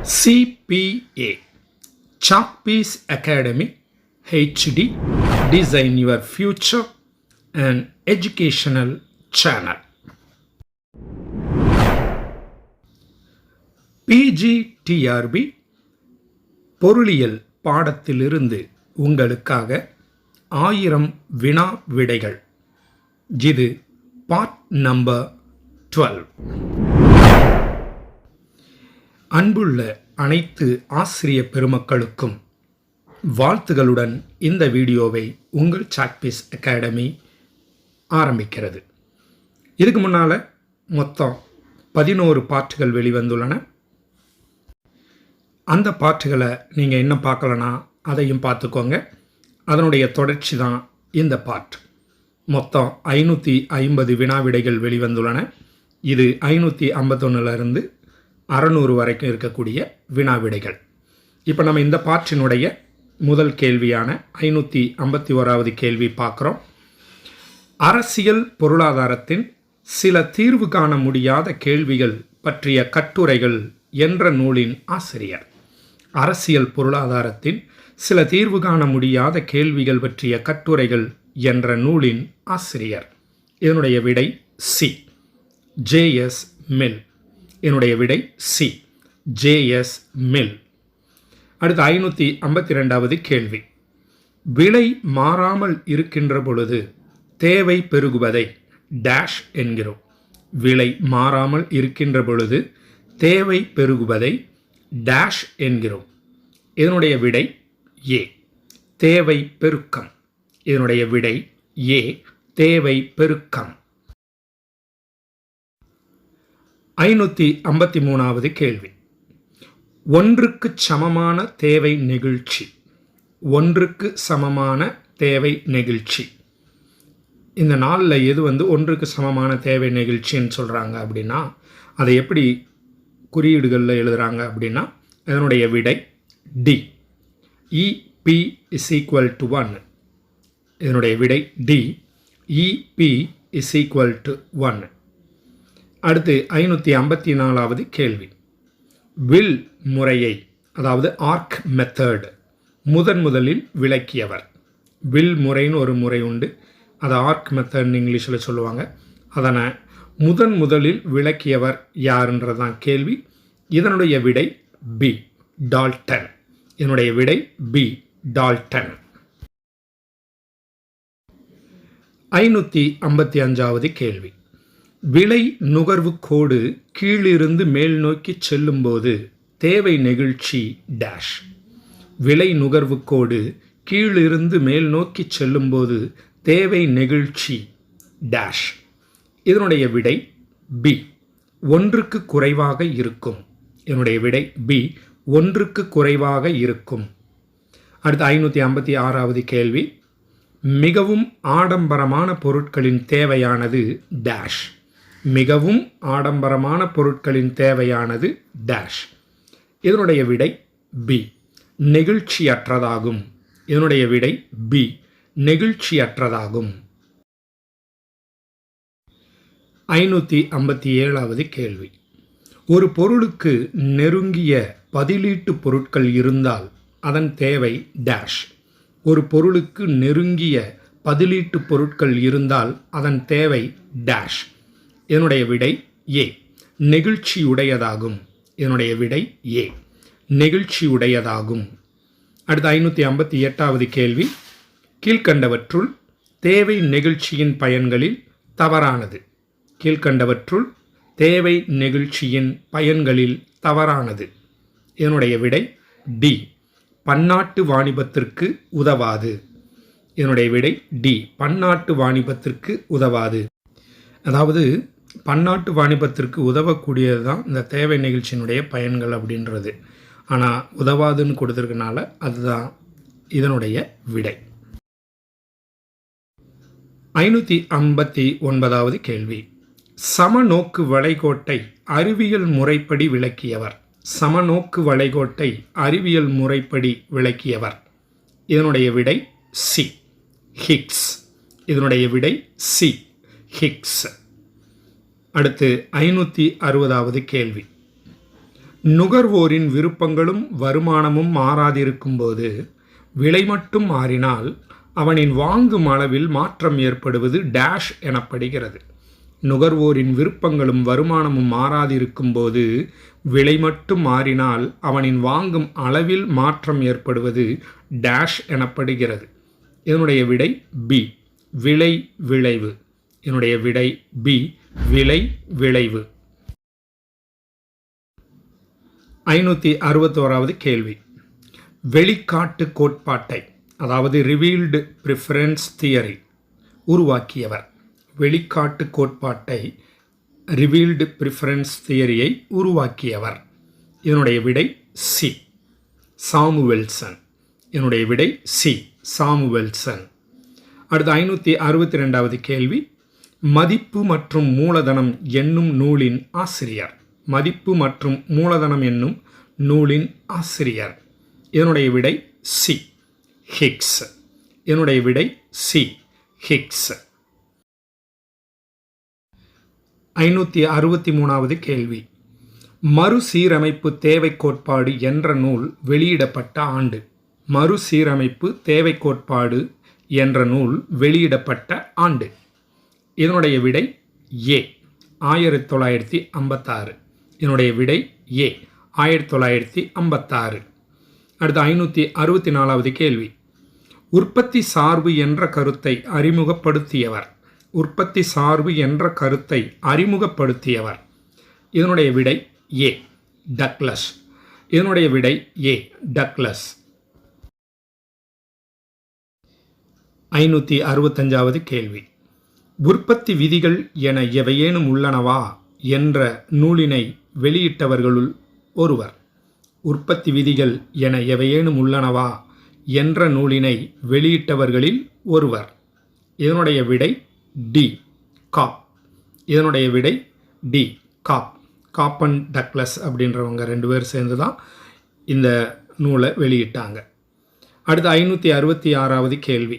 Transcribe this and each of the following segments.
CPA Chalkpiece Academy HD Design Your Future and Educational Channel. PGTRB பொருளியல் பாடத்திலிருந்து உங்களுக்காக 1000 வினா விடைகள். இது பார்ட் நம்பர் 12. அன்புள்ள அனைத்து ஆசிரிய பெருமக்களுக்கும் வாழ்த்துகளுடன் இந்த வீடியோவை உங்கள் சாக்பீஸ் அகாடமி ஆரம்பிக்கிறது. இதுக்கு முன்னால் மொத்தம் 11 பாட்டுகள் வெளிவந்துள்ளன. அந்த பாட்டுகளை நீங்கள் இன்னும் பார்க்கலனா அதையும் பார்த்துக்கோங்க. அதனுடைய தொடர்ச்சி தான் இந்த பாட்டு. மொத்தம் 550 வினாவிடைகள் வெளிவந்துள்ளன. இது 551லிருந்து 600 வரைக்கும் இருக்கக்கூடிய வினாவிடைகள். இப்போ நம்ம இந்த பாட்டினுடைய முதல் கேள்வியான 551வது கேள்வி பார்க்குறோம். அரசியல் பொருளாதாரத்தின் சில தீர்வு காண முடியாத கேள்விகள் பற்றிய கட்டுரைகள் என்ற நூலின் ஆசிரியர். அரசியல் பொருளாதாரத்தின் சில தீர்வு காண முடியாத கேள்விகள் பற்றிய கட்டுரைகள் என்ற நூலின் ஆசிரியர். இதனுடைய விடை சி, J.S. மில். என்னுடைய விடை சி, J.S. மில். அடுத்து 552வது கேள்வி. விலை மாறாமல் இருக்கின்ற பொழுது தேவை பெருகுவதை டேஷ் என்கிறோம். விலை மாறாமல் இருக்கின்ற பொழுது தேவை பெருகுவதை டேஷ் என்கிறோம். இதனுடைய விடை ஏ, தேவை பெருக்கம். இதனுடைய விடை ஏ, தேவை பெருக்கம். 553வது கேள்வி. ஒன்றுக்கு சமமான தேவை நெகிழ்ச்சி. ஒன்றுக்கு சமமான தேவை நெகிழ்ச்சி. இந்த நாளில் எது ஒன்றுக்கு சமமான தேவை நெகிழ்ச்சின்னு சொல்கிறாங்க அப்படின்னா அதை எப்படி குறியீடுகளில் எழுதுகிறாங்க அப்படின்னா இதனுடைய விடை டி, EP = 1. இதனுடைய விடை டி, EP = 1. அடுத்து 554வது கேள்வி. வில் முறையை, அதாவது ஆர்க் மெத்தட், முதலில் விளக்கியவர். வில் முறைன்னு ஒரு முறை உண்டு, அதை ஆர்க் மெத்தட்னு இங்கிலீஷில் சொல்லுவாங்க. அதனை முதலில் விளக்கியவர் யாருன்றதான் கேள்வி. இதனுடைய விடை பி, டால்டன். இதனுடைய விடை பி, டால்டன். 555வது கேள்வி. விலை நுகர்வு கோடு கீழிருந்து மேல் நோக்கி செல்லும்போது தேவை நெகிழ்ச்சி டேஷ். விலை நுகர்வு கோடு கீழிருந்து மேல் நோக்கி செல்லும்போது தேவை நெகிழ்ச்சி டேஷ். இதனுடைய விடை பி, ஒன்றுக்கு குறைவாக இருக்கும். இதனுடைய விடை பி, ஒன்றுக்கு குறைவாக இருக்கும். அடுத்து 556வது கேள்வி. மிகவும் ஆடம்பரமான பொருட்களின் தேவையானது டேஷ். மிகவும் ஆடம்பரமான பொருட்களின் தேவையானது டேஷ். இதனுடைய விடை பி, நெகிழ்ச்சியற்றதாகும். இதனுடைய விடை பி, நெகிழ்ச்சியற்றதாகும். 557வது கேள்வி. ஒரு பொருளுக்கு நெருங்கிய பதிலீட்டு பொருட்கள் இருந்தால் அதன் தேவை டேஷ். ஒரு பொருளுக்கு நெருங்கிய பதிலீட்டு பொருட்கள் இருந்தால் அதன் தேவை டேஷ். இதனுடைய விடை ஏ, நெகிழ்ச்சியுடையதாகும். இதனுடைய விடை ஏ, நெகிழ்ச்சியுடையதாகும். அடுத்து 558வது கேள்வி. கீழ்கண்டவற்றுள் தேவை நெகிழ்ச்சியின் பயன்களில் தவறானது. கீழ்கண்டவற்றுள் தேவை நெகிழ்ச்சியின் பயன்களில் தவறானது. இதனுடைய விடை டி, பன்னாட்டு வாணிபத்திற்கு உதவாது. இதனுடைய விடை டி, பன்னாட்டு வாணிபத்திற்கு உதவாது. அதாவது பன்னாட்டு வாணிபத்திற்கு உதவக்கூடியது தான் இந்த தேவை நிகழ்ச்சியினுடைய பயன்கள் அப்படின்றது. ஆனால் உதவாதுன்னு கொடுத்துருக்கனால அதுதான் இதனுடைய விடை. 559வது கேள்வி. சமநோக்கு வளைகோட்டை அறிவியல் முறைப்படி விளக்கியவர். சமநோக்கு வளைகோட்டை அறிவியல் முறைப்படி விளக்கியவர். இதனுடைய விடை சி, ஹிக்ஸ். இதனுடைய விடை சி, ஹிக்ஸ். அடுத்து 560வது கேள்வி. நுகர்வோரின் விருப்பங்களும் வருமானமும் மாறாதிருக்கும்போது விலை மட்டும் மாறினால் அவனின் வாங்கும் அளவில் மாற்றம் ஏற்படுவது டேஷ் எனப்படுகிறது. நுகர்வோரின் விருப்பங்களும் வருமானமும் மாறாதிருக்கும்போது விலை மட்டும் மாறினால் அவனின் வாங்கும் அளவில் மாற்றம் ஏற்படுவது டேஷ் எனப்படுகிறது. இதனுடைய விடை பி, விலை விளைவு. இதனுடைய விடை பி, விலை விளைவு. 561வது கேள்வி. வெளிக்காட்டு கோட்பாட்டை, அதாவது ரிவீல்டு ப்ரிஃபரன்ஸ் தியரி உருவாக்கியவர். வெளிக்காட்டு கோட்பாட்டை, ரிவீல்டு ப்ரிஃபரன்ஸ் தியரியை உருவாக்கியவர். இதனுடைய விடை சி, சாமுவெல்சன். இதனுடைய விடை சி, சாமுவெல்சன். அடுத்து 562வது கேள்வி. மதிப்பு மற்றும் மூலதனம் என்னும் நூலின் ஆசிரியர். மதிப்பு மற்றும் மூலதனம் என்னும் நூலின் ஆசிரியர். இதனுடைய விடை சி, ஹிக்ஸ். இதனுடைய விடை சி, ஹிக்ஸ். 563வது கேள்வி. மறுசீரமைப்பு தேவை கோட்பாடு என்ற நூல் வெளியிடப்பட்ட ஆண்டு. மறுசீரமைப்பு தேவை கோட்பாடு என்ற நூல் வெளியிடப்பட்ட ஆண்டு. இதனுடைய விடை ஏ, 1956. இதனுடைய விடை ஏ, 1956. அடுத்து 564வது கேள்வி. உற்பத்தி சார்பு என்ற கருத்தை அறிமுகப்படுத்தியவர். உற்பத்தி சார்பு என்ற கருத்தை அறிமுகப்படுத்தியவர். இதனுடைய விடை ஏ, டக்ளஸ். இதனுடைய விடை ஏ, டக்ளஸ். 565வது கேள்வி. உற்பத்தி விதிகள் என எவையேனும் உள்ளனவா என்ற நூலினை வெளியிட்டவர்களுள் ஒருவர். உற்பத்தி விதிகள் என எவையேனும் உள்ளனவா என்ற நூலினை வெளியிட்டவர்களில் ஒருவர். இதனுடைய விடை டி, காப். இதனுடைய விடை D, Cobb. Cobb and Douglas அப்படின்றவங்க 2 பேர் சேர்ந்து தான் இந்த நூலை வெளியிட்டாங்க. அடுத்து 566வது கேள்வி.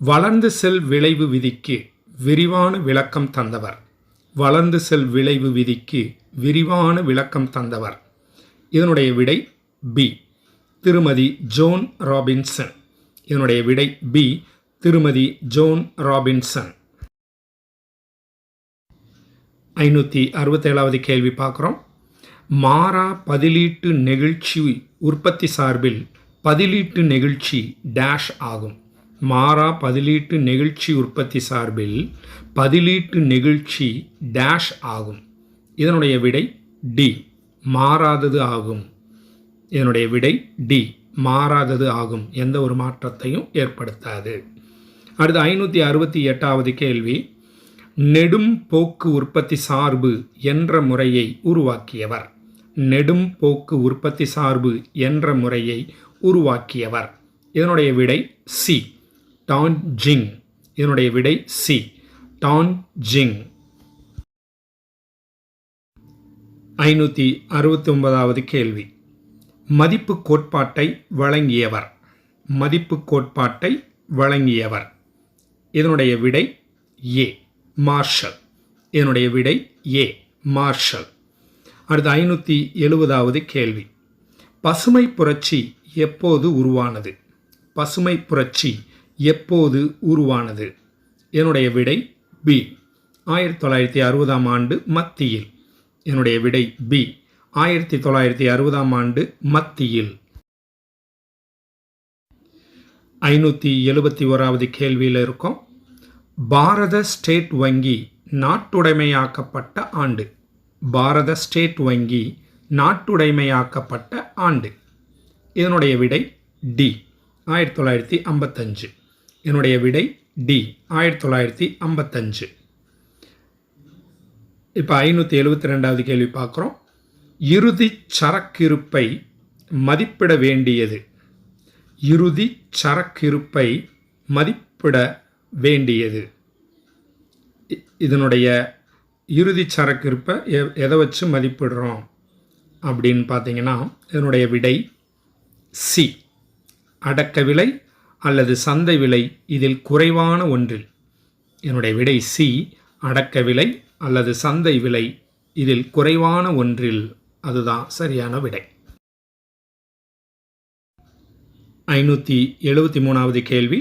வளர்ந்து செல் விளைவு விதிக்கு விரிவான விளக்கம் தந்தவர். வளர்ந்து செல் விளைவு விதிக்கு விரிவான விளக்கம் தந்தவர். இதனுடைய விடை பி, திருமதி ஜோன் ராபின்சன். இதனுடைய விடை பி, திருமதி ஜோன் ராபின்சன். 567வது கேள்வி பார்க்குறோம். மாறா பதிலீட்டு நெகிழ்ச்சி உற்பத்தி சார்பில் பதிலீட்டு நெகிழ்ச்சி டேஷ் ஆகும். மாறா பதிலீட்டு நெகிழ்ச்சி உற்பத்தி சார்பில் பதிலீட்டு நெகிழ்ச்சி டேஷ் ஆகும். இதனுடைய விடை டி, மாறாதது ஆகும். இதனுடைய விடை டி, மாறாதது ஆகும். எந்த ஒரு மாற்றத்தையும் ஏற்படுத்தாது. அடுத்து 568வது கேள்வி. நெடும் போக்கு உற்பத்தி சார்பு என்ற முறையை உருவாக்கியவர். நெடும் போக்கு உற்பத்தி சார்பு என்ற முறையை உருவாக்கியவர். இதனுடைய விடை சி, டான் ஜிங். இதனுடைய விடை சி, டான் ஜிங். 569வது கேள்வி. மதிப்பு கோட்பாட்டை வழங்கியவர். மதிப்பு கோட்பாட்டை வழங்கியவர். இதனுடைய விடை ஏ, மார்ஷல். இதனுடைய விடை ஏ, மார்ஷல். அடுத்து 570வது கேள்வி. பசுமை புரட்சி எப்போது உருவானது? பசுமை புரட்சி எப்போது உருவானது? இதனுடைய விடை பி, 1960ஆம் ஆண்டு மத்தியில். இதனுடைய விடை பி, 1960ஆம் ஆண்டு மத்தியில். 571வது கேள்வியில் இருக்கும். பாரத ஸ்டேட் வங்கி நாட்டுடைமையாக்கப்பட்ட ஆண்டு. பாரத ஸ்டேட் வங்கி நாட்டுடைமையாக்கப்பட்ட ஆண்டு. இதனுடைய விடை டி, 1955. இதனுடைய விடை டி, 1955. இப்போ 572வது கேள்வி பார்க்குறோம். இறுதி சரக்கிருப்பை மதிப்பிட வேண்டியது. இறுதி சரக்கிருப்பை மதிப்பிட வேண்டியது. இதனுடைய இறுதி சரக்கிருப்பை எதை வச்சு மதிப்பிடுறோம் அப்படின்னு பார்த்தீங்கன்னா இதனுடைய விடை சி, அடக்க விலை அல்லது சந்தை விலை இதில் குறைவான ஒன்றில். இதனுடைய விடை சி, அடக்க விலை அல்லது சந்தை விலை இதில் குறைவான ஒன்றில் அதுதான் சரியான விடை. 573வது கேள்வி.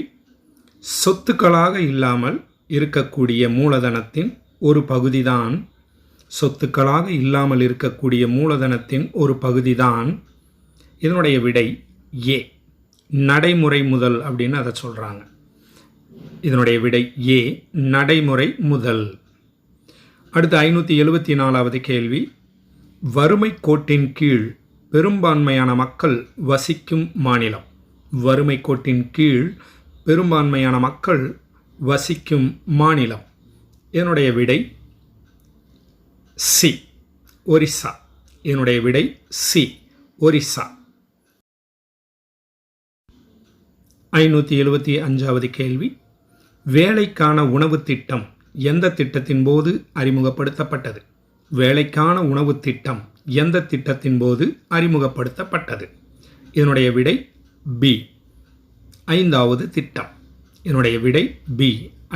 சொத்துக்களாக இல்லாமல் இருக்கக்கூடிய மூலதனத்தின் ஒரு பகுதிதான் சொத்துக்களாக இல்லாமல் இருக்கக்கூடிய மூலதனத்தின் ஒரு பகுதிதான் இதனுடைய விடை ஏ, நடைமுறை முதல் அப்படின்னு அதை சொல்கிறாங்க. இதனுடைய விடை ஏ, நடைமுறை முதல். அடுத்து 574வது கேள்வி. வறுமை கோட்டின் கீழ் பெரும்பான்மையான மக்கள் வசிக்கும் மாநிலம். வறுமை கோட்டின் கீழ் பெரும்பான்மையான மக்கள் வசிக்கும் மாநிலம். இதனுடைய விடை சி, ஒரிசா. இதனுடைய விடை சி, ஒரிசா. 575வது கேள்வி. வேலைக்கான உணவு திட்டம் எந்த திட்டத்தின் போது அறிமுகப்படுத்தப்பட்டது? வேலைக்கான உணவு திட்டம் எந்த திட்டத்தின் போது அறிமுகப்படுத்தப்பட்டது? இதனுடைய விடை பி, 5வது திட்டம். இதனுடைய விடை பி,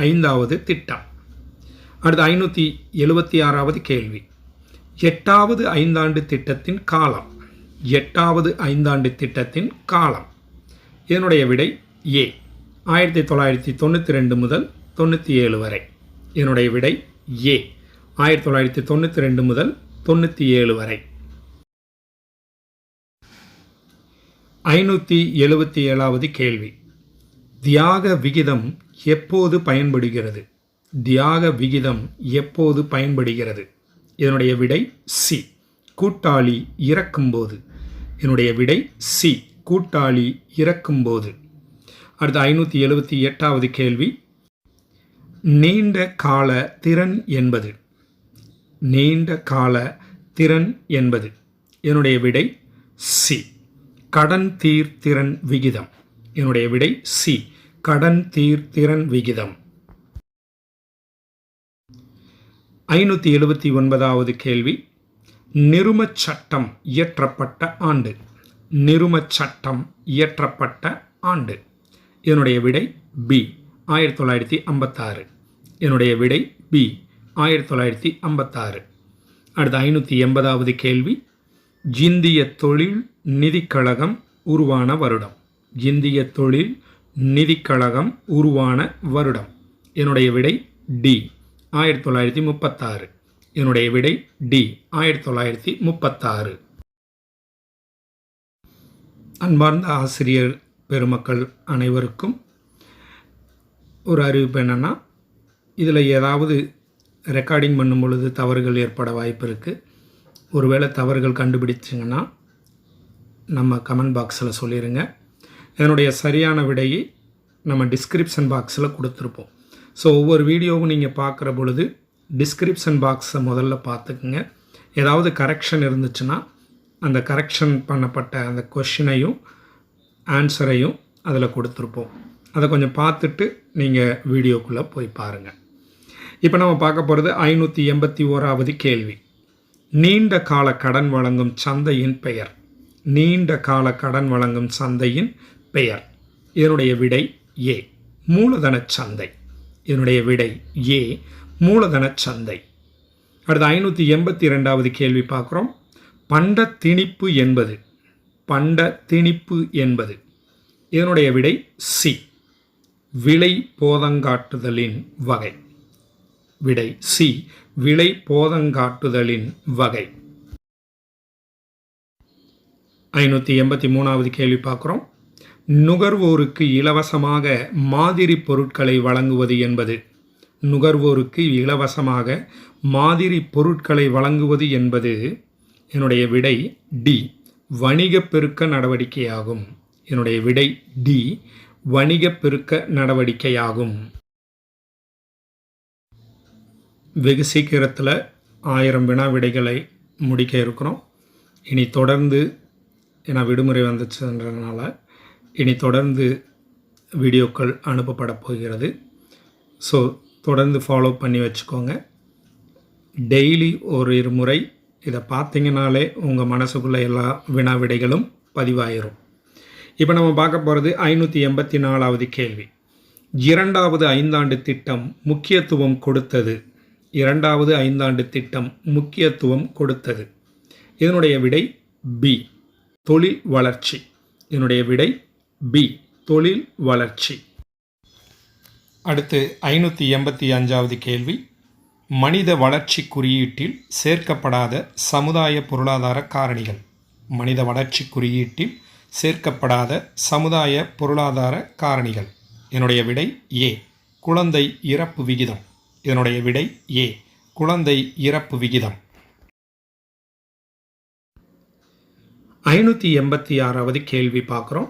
5வது திட்டம். அடுத்து 576வது கேள்வி. 8வது ஐந்தாண்டு திட்டத்தின் காலம். 8வது ஐந்தாண்டு திட்டத்தின் காலம். இதனுடைய விடை ஏ, 1992 முதல் 97 வரை. இதனுடைய விடை ஏ, 1992 முதல் 97 வரை. 577வது கேள்வி. தியாக விகிதம் எப்போது பயன்படுகிறது? தியாக விகிதம் எப்போது பயன்படுகிறது? இதனுடைய விடை சி, கூட்டாளி இறக்கும்போது. இதனுடைய விடை சி, கூட்டாளி இறக்கும்போது. அடுத்து 578வது கேள்வி. நீண்ட கால திறன் என்பது. நீண்ட கால திறன் என்பது. இதனுடைய விடை சி, கடன் தீர்த்திறன் விகிதம். இதனுடைய விடை சி, கடன் தீர்த்திறன் விகிதம். 579வது கேள்வி. நிருமச் சட்டம் இயற்றப்பட்ட ஆண்டு. நிருமச் சட்டம் இயற்றப்பட்ட ஆண்டு. இதனுடைய விடை பி, 1956. இதனுடைய விடை பி, 1956. அடுத்து 580வது கேள்வி. இந்திய தொழில் நிதிக்கழகம் உருவான வருடம். இந்திய தொழில் நிதிக்கழகம் உருவான வருடம். இதனுடைய விடை டி, 1936. இதனுடைய விடை டி, 1936. அன்பார்ந்த ஆசிரியர் பெருமக்கள் அனைவருக்கும் ஒரு அறிவிப்பு என்னென்னா, இதில் ஏதாவது ரெக்கார்டிங் பண்ணும் பொழுது தவறுகள் ஏற்பட வாய்ப்பு இருக்குது. ஒருவேளை தவறுகள் கண்டுபிடிச்சிங்கன்னா நம்ம கமெண்ட் பாக்ஸில் சொல்லிடுங்க. இதனுடைய சரியான விடையை நம்ம டிஸ்கிரிப்ஷன் பாக்ஸில் கொடுத்துருப்போம். ஸோ ஒவ்வொரு வீடியோவும் நீங்கள் பார்க்குற பொழுது டிஸ்கிரிப்ஷன் பாக்ஸை முதல்ல பார்த்துக்குங்க. ஏதாவது கரெக்ஷன் இருந்துச்சுன்னா அந்த கரெக்ஷன் பண்ணப்பட்ட அந்த கொஷினையும் ஆன்சரையும் அதில் கொடுத்துருப்போம். அதை கொஞ்சம் பார்த்துட்டு நீங்கள் வீடியோக்குள்ளே போய் பாருங்கள். இப்போ நம்ம பார்க்க போகிறது 581வது கேள்வி. நீண்ட கால கடன் வழங்கும் சந்தையின் பெயர். நீண்ட கால கடன் வழங்கும் சந்தையின் பெயர். இதனுடைய விடை ஏ, மூலதன சந்தை. இதனுடைய விடை ஏ, மூலதன சந்தை. அடுத்து 582வது கேள்வி பார்க்குறோம். பண்ட திணிப்பு என்பது. பண்ட திணிப்பு என்பது. இதனுடைய விடை சி, விலை போதங்காட்டுதலின் வகை. விடை சி, விலை போதங்காட்டுதலின் வகை. 583வது கேள்வி பார்க்குறோம். நுகர்வோருக்கு இலவசமாக மாதிரி பொருட்களை வழங்குவது என்பது. நுகர்வோருக்கு இலவசமாக மாதிரி பொருட்களை வழங்குவது என்பது. என்னுடைய விடை டி, வணிக பெருக்க நடவடிக்கையாகும். என்னுடைய விடை டி, வணிக பெருக்க நடவடிக்கையாகும். வெகு சீக்கிரத்தில் 1000 வினா விடைகளை முடிக்க இருக்கிறோம். இனி தொடர்ந்து, ஏன்னா விடுமுறை வந்துச்சுன்றதுனால இனி தொடர்ந்து வீடியோக்கள் அனுப்பப்பட போகிறது. ஸோ தொடர்ந்து ஃபாலோ பண்ணி வச்சுக்கோங்க. டெய்லி ஒரு முறை இதை பார்த்தீங்கனாலே உங்கள் மனசுக்குள்ளே எல்லா வினா விடைகளும் பதிவாயிரும். இப்போ நம்ம பார்க்க போகிறது 584வது கேள்வி. 2வது ஐந்தாண்டு திட்டம் முக்கியத்துவம் கொடுத்தது. 2வது ஐந்தாண்டு திட்டம் முக்கியத்துவம் கொடுத்தது. இதனுடைய விடை பி, தொழில் வளர்ச்சி. இதனுடைய விடை பி, தொழில் வளர்ச்சி. அடுத்து 585வது கேள்வி. மனித வளர்ச்சி குறியீட்டில் சேர்க்கப்படாத சமுதாய பொருளாதார காரணிகள். மனித வளர்ச்சி குறியீட்டில் சேர்க்கப்படாத சமுதாய பொருளாதார காரணிகள். என்னுடைய விடை ஏ, குழந்தை இறப்பு விகிதம். இதனுடைய விடை ஏ, குழந்தை இறப்பு விகிதம். 586வது கேள்வி பார்க்குறோம்.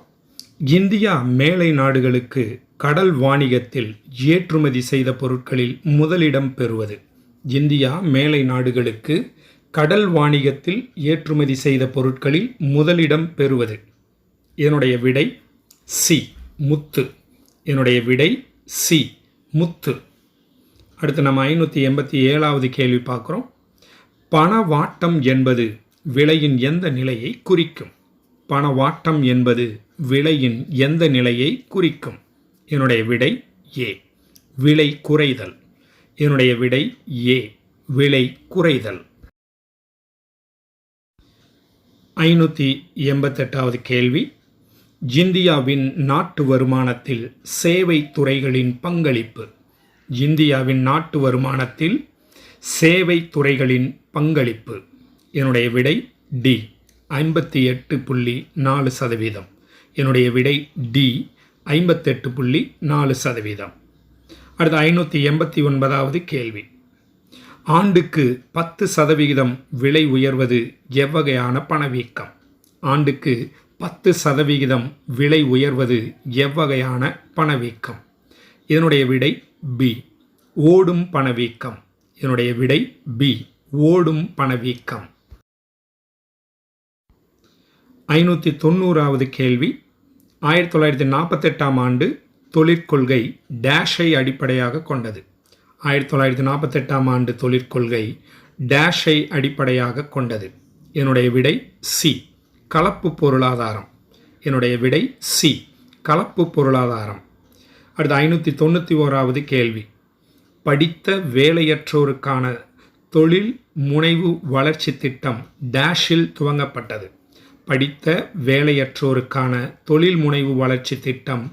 இந்தியா மேலை நாடுகளுக்கு கடல் வாணிகத்தில் ஏற்றுமதி செய்த பொருட்களில் முதலிடம் பெறுவது. இந்தியா மேலை நாடுகளுக்கு கடல் வாணிகத்தில் ஏற்றுமதி செய்த பொருட்களில் முதலிடம் பெறுவது. இதனுடைய விடை சி, முத்து. இதனுடைய விடை சி, முத்து. அடுத்து நம்ம 587வது கேள்வி பார்க்குறோம். பணவாட்டம் என்பது விலையின் எந்த நிலையை குறிக்கும்? பணவாட்டம் என்பது விலையின் எந்த நிலையை குறிக்கும்? என்னுடைய விடை ஏ, விலை குறைதல். என்னுடைய விடை ஏ, விலை குறைதல். 588வது கேள்வி. இந்தியாவின் நாட்டு வருமானத்தில் சேவை துறைகளின் பங்களிப்பு. இந்தியாவின் நாட்டு வருமானத்தில் சேவை துறைகளின் பங்களிப்பு. என்னுடைய விடை டி, 58.4%. என்னுடைய விடை டி, 58.4%. அடுத்து 589வது கேள்வி. ஆண்டுக்கு 10% விலை உயர்வது எவ்வகையான பணவீக்கம்? ஆண்டுக்கு 10% விலை உயர்வது எவ்வகையான பணவீக்கம்? இதனுடைய விடை பி, ஓடும் பணவீக்கம். இதனுடைய விடை பி, ஓடும் பணவீக்கம். 590வது கேள்வி. 1948ஆம் ஆண்டு தொழிற்கொள்கை டேஷை அடிப்படையாக கொண்டது. 1948ஆம் ஆண்டு தொழிற்கொள்கை டேஷை அடிப்படையாக கொண்டது. என்னுடைய விடை சி, கலப்பு பொருளாதாரம். என்னுடைய விடை சி, கலப்பு பொருளாதாரம். அடுத்து 591வது கேள்வி. படித்த வேலையற்றோருக்கான தொழில் முனைவு வளர்ச்சி திட்டம் டேஷில் துவங்கப்பட்டது. படித்த வேலையற்றோருக்கான தொழில் முனைவு வளர்ச்சி திட்டம்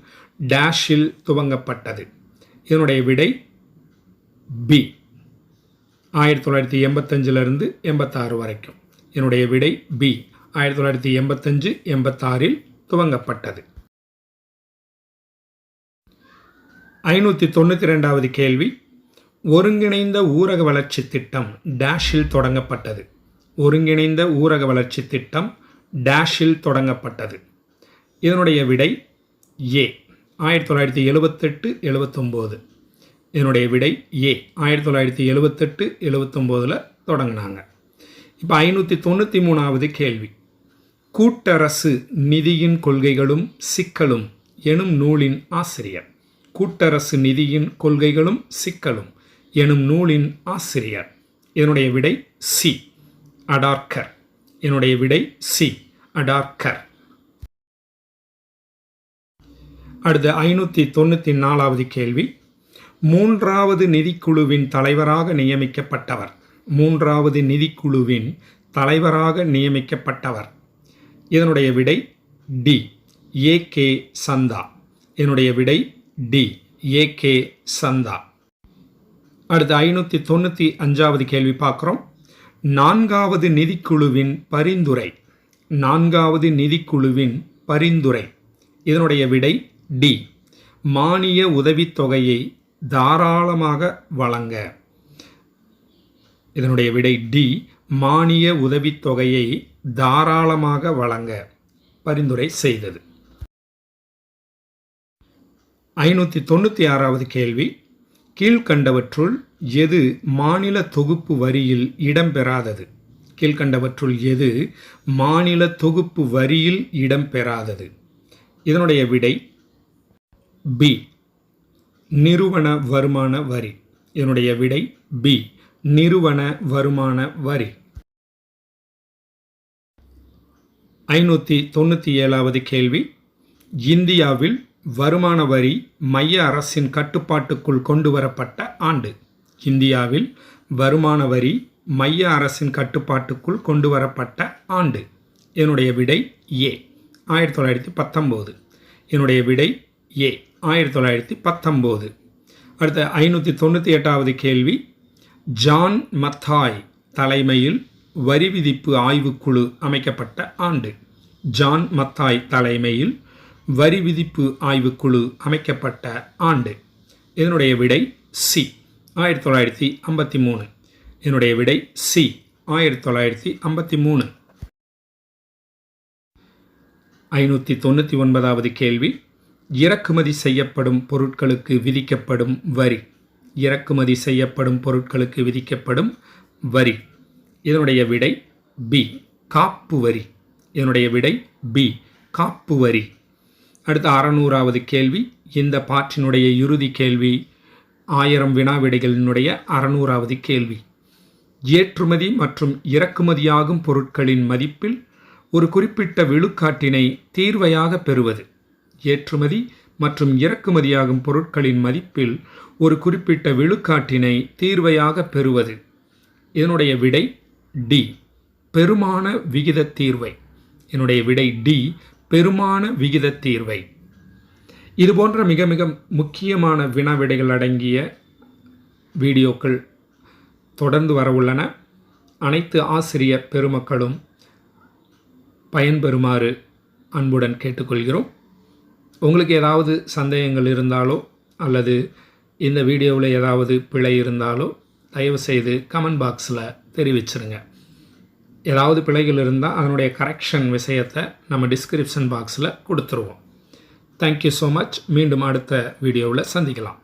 டேஷில் துவங்கப்பட்டது. இதனுடைய விடை பி, 1985லிருந்து 86 வரைக்கும். என்னுடைய விடை பி, 1985-86 துவங்கப்பட்டது. 592வது கேள்வி. ஒருங்கிணைந்த ஊரக வளர்ச்சி திட்டம் டேஷில் தொடங்கப்பட்டது. ஒருங்கிணைந்த ஊரக வளர்ச்சி திட்டம் டேஷில் தொடங்கப்பட்டது. இதனுடைய விடை ஏ, 1978-79. இதனுடைய விடை ஏ, 1978-79 தொடங்கினாங்க. இப்போ 593வது கேள்வி. கூட்டரசு நிதியின் கொள்கைகளும் சிக்கலும் எனும் நூலின் ஆசிரியர். கூட்டரசு நிதியின் கொள்கைகளும் சிக்கலும் எனும் நூலின் ஆசிரியர். இதனுடைய விடை சி, அடார்கர். என்னுடைய விடை சி, அடார்கர். அடுத்து 594வது கேள்வி. மூன்றாவது நிதிக்குழுவின் தலைவராக நியமிக்கப்பட்டவர். மூன்றாவது நிதிக்குழுவின் தலைவராக நியமிக்கப்பட்டவர். இதனுடைய விடை டி, ஏ.கே. சந்தா. என்னுடைய விடை டி, ஏ.கே. சந்தா. அடுத்து 595வது கேள்வி பார்க்குறோம். நான்காவது நிதிக்குழுவின் பரிந்துரை. நான்காவது நிதிக்குழுவின் பரிந்துரை. இதனுடைய விடை டி, மானிய உதவித்தொகையை தாராளமாக வழங்க. இதனுடைய விடை டி, மானிய உதவித்தொகையை தாராளமாக வழங்க பரிந்துரை செய்தது. 596வது கேள்வி. கீழ்கண்டவற்றுள் எது மாநில தொகுப்பு வரியில் இடம்பெறாதது? கீழ்கண்டவற்றுள் எது மாநில தொகுப்பு வரியில் இடம்பெறாதது? இதனுடைய விடை பி, நிறுவன வருமான வரி. இதனுடைய விடை பி, நிறுவன வருமான வரி. 597வது கேள்வி. இந்தியாவில் வருமான வரி மைய அரசின் கட்டுப்பாட்டுக்குள் கொண்டு வரப்பட்ட ஆண்டு. இந்தியாவில் வருமான வரி மைய அரசின் கட்டுப்பாட்டுக்குள் கொண்டு வரப்பட்ட ஆண்டு? என்னுடைய விடை ஏ 1919. என்னுடைய விடை ஏ 1919. அடுத்த 598வது கேள்வி. ஜான் மத்தாய் தலைமையில் வரி விதிப்பு ஆய்வுக்குழு அமைக்கப்பட்ட ஆண்டு? ஜான் மத்தாய் தலைமையில் வரி விதிப்பு ஆய்வுக்குழு அமைக்கப்பட்ட ஆண்டு? இதனுடைய விடை சி 1953. என்னுடைய விடை சி 1953. 599வது கேள்வி. இறக்குமதி செய்யப்படும் பொருட்களுக்கு விதிக்கப்படும் வரி? இறக்குமதி செய்யப்படும் பொருட்களுக்கு விதிக்கப்படும் வரி? இதனுடைய விடை பி காப்பு வரி. இதனுடைய விடை பி காப்பு வரி. அடுத்த 600வது கேள்வி. இந்த பாற்றினுடைய இறுதி கேள்வி 1000 வினா விடைகளினுடைய 600வது கேள்வி. ஏற்றுமதி மற்றும் இறக்குமதியாகும் பொருட்களின் மதிப்பில் ஒரு குறிப்பிட்ட விழுக்காட்டினை தீர்வையாக பெறுவது? ஏற்றுமதி மற்றும் இறக்குமதியாகும் பொருட்களின் மதிப்பில் ஒரு குறிப்பிட்ட விழுக்காட்டினை தீர்வையாக பெறுவது? இதனுடைய விடை டி பெருமான விகித தீர்வை. என்னுடைய விடை டி பெருமான விகித தீர்வை. இதுபோன்ற மிக மிக முக்கியமான வினா விடைகள் அடங்கிய வீடியோக்கள் தொடர்ந்து வரவுள்ளன. அனைத்து ஆசிரியர் பெருமக்களும் பயன்பெறுமாறு அன்புடன் கேட்டுக்கொள்கிறோம். உங்களுக்கு ஏதாவது சந்தேகங்கள் இருந்தாலோ அல்லது இந்த வீடியோவில் ஏதாவது பிழை இருந்தாலோ தயவுசெய்து கமெண்ட் பாக்ஸில் தெரிவிச்சிருங்க. ஏதாவது பிழைகள் இருந்தால் அதனுடைய கரெக்ஷன் விஷயத்தை நம்ம டிஸ்கிரிப்ஷன் பாக்ஸில் கொடுத்துருவோம். Thank you so much. மீண்டும் அடுத்த வீடியோவில் சந்திக்கலாம்.